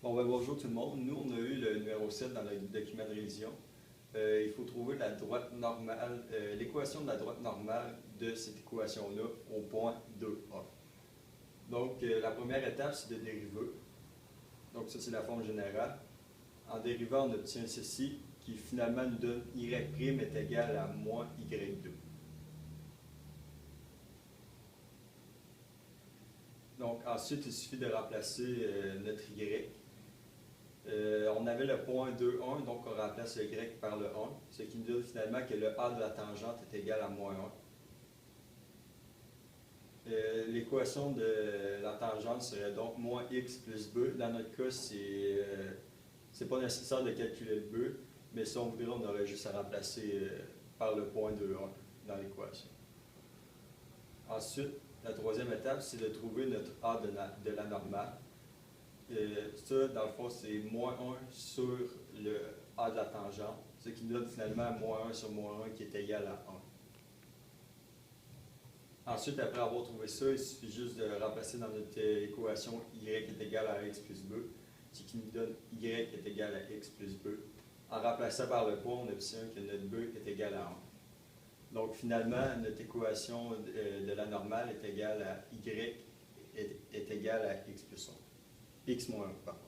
Bon, ben, bonjour tout le monde. Nous, on a eu le numéro 7 dans le document de révision. Il faut trouver la droite normale, l'équation de la droite normale de cette équation-là au point 2a. Donc, la première étape, c'est de dériver. Donc, ça, c'est la forme générale. En dérivant, on obtient ceci, qui finalement nous donne y' est égal à moins y2. Donc, ensuite, il suffit de remplacer notre y. On avait le point 2, 1, donc on remplace le y par le 1, ce qui nous donne finalement que le a de la tangente est égal à moins 1. L'équation de la tangente serait donc moins x plus b. Dans notre cas, c'est pas nécessaire de calculer le b, mais si on voudrait, on aurait juste à remplacer par le point 2, 1 dans l'équation. Ensuite, la troisième étape, c'est de trouver notre a de la normale. Ça, dans le fond, c'est moins 1 sur le a de la tangente, ce qui nous donne finalement moins 1 sur moins 1 qui est égal à 1. Ensuite, après avoir trouvé ça, il suffit juste de remplacer dans notre équation y est égal à x plus b, ce qui nous donne y est égal à x plus b. En remplaçant par le point, on obtient que notre b est égal à 1. Donc finalement, notre équation de la normale est égale à y est égal à x plus 1. X moins 1, pardon.